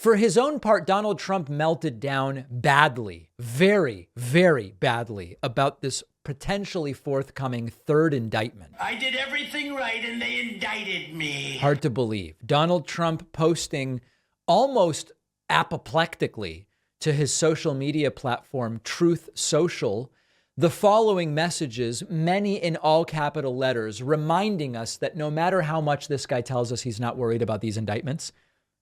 For his own part, Donald Trump melted down badly, very, very badly about this potentially forthcoming third indictment. I did everything right and they indicted me. Hard to believe. Donald Trump posting almost apoplectically to his social media platform, Truth Social, the following messages, many in all capital letters, reminding us that no matter how much this guy tells us he's not worried about these indictments,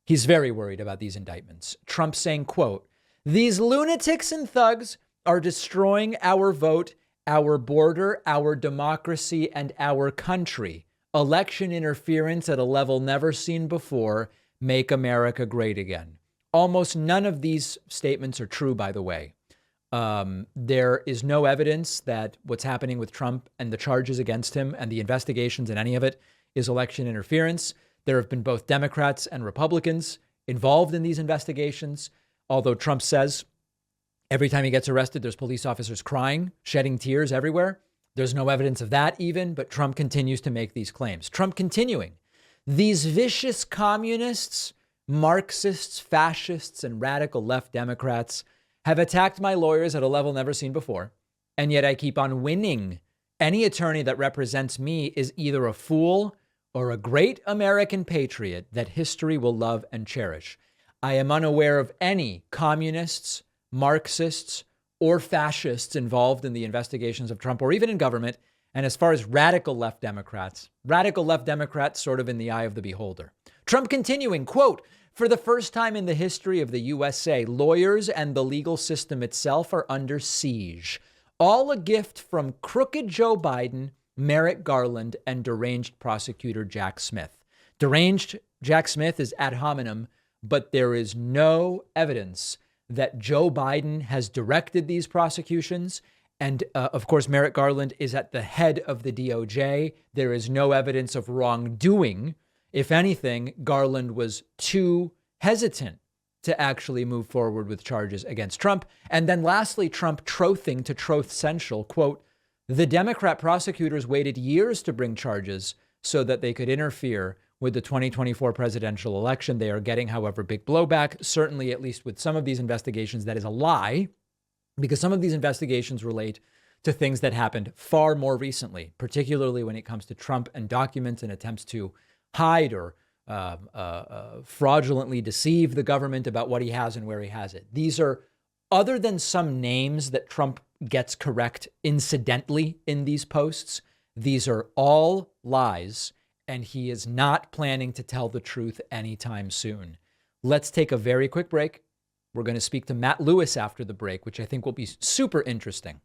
he's very worried about these indictments. Trump saying, quote, "These lunatics and thugs are destroying our vote, our border, our democracy, and our country. Election interference at a level never seen before. Make America great again." Almost none of these statements are true, by the way. There is no evidence that what's happening with Trump and the charges against him and the investigations and any of it is election interference. There have been both Democrats and Republicans involved in these investigations, although Trump says every time he gets arrested, there's police officers crying, shedding tears everywhere. There's no evidence of that even, but Trump continues to make these claims. Trump continuing, "These vicious communists, Marxists, fascists, and radical left Democrats have attacked my lawyers at a level never seen before, and yet I keep on winning. Any attorney that represents me is either a fool or a great American patriot that history will love and cherish. I am unaware of any communists, Marxists, or fascists involved in the investigations of Trump or even in government. And as far as radical left Democrats sort of in the eye of the beholder." Trump continuing, quote, "For the first time in the history of the USA, lawyers and the legal system itself are under siege. All a gift from crooked Joe Biden, Merrick Garland, and deranged prosecutor Jack Smith." Deranged Jack Smith is ad hominem, but there is no evidence that Joe Biden has directed these prosecutions. And of course, Merrick Garland is at the head of the DOJ. There is no evidence of wrongdoing. If anything, Garland was too hesitant to actually move forward with charges against Trump. And then lastly, Trump trothing to Troth Central, quote, "The Democrat prosecutors waited years to bring charges so that they could interfere with the 2024 presidential election. They are getting, however, big blowback, certainly at least with some of these investigations. That is a lie, because some of these investigations relate to things that happened far more recently, particularly when it comes to Trump and documents and attempts to hide or fraudulently deceive the government about what he has and where he has it. These are, other than some names that Trump gets correct incidentally in these posts, these are all lies, and he is not planning to tell the truth anytime soon. Let's take a very quick break. We're going to speak to Matt Lewis after the break, which I think will be super interesting.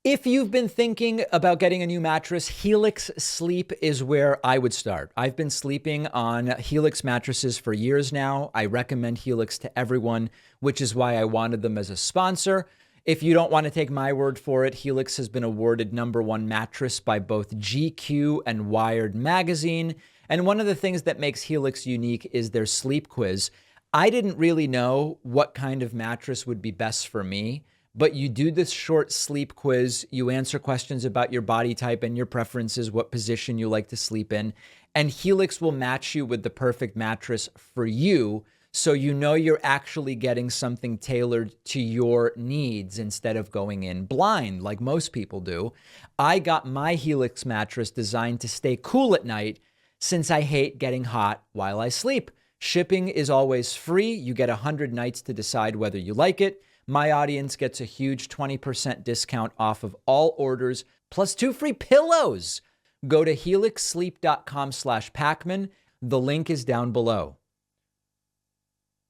If you've been thinking about getting a new mattress, Helix Sleep is where I would start. I've been sleeping on Helix mattresses for years now. I recommend Helix to everyone, which is why I wanted them as a sponsor. If you don't want to take my word for it, Helix has been awarded #1 mattress by both GQ and Wired magazine. And one of the things that makes Helix unique is their sleep quiz. I didn't really know what kind of mattress would be best for me, but you do this short sleep quiz. You answer questions about your body type and your preferences, what position you like to sleep in, and Helix will match you with the perfect mattress for you, so you know you're actually getting something tailored to your needs instead of going in blind like most people do. I got my Helix mattress designed to stay cool at night since I hate getting hot while I sleep. Shipping is always free. You get 100 nights to decide whether you like it. My audience gets a huge 20% discount off of all orders, plus 2 free pillows. Go to helixsleep.com/Pacman. The link is down below.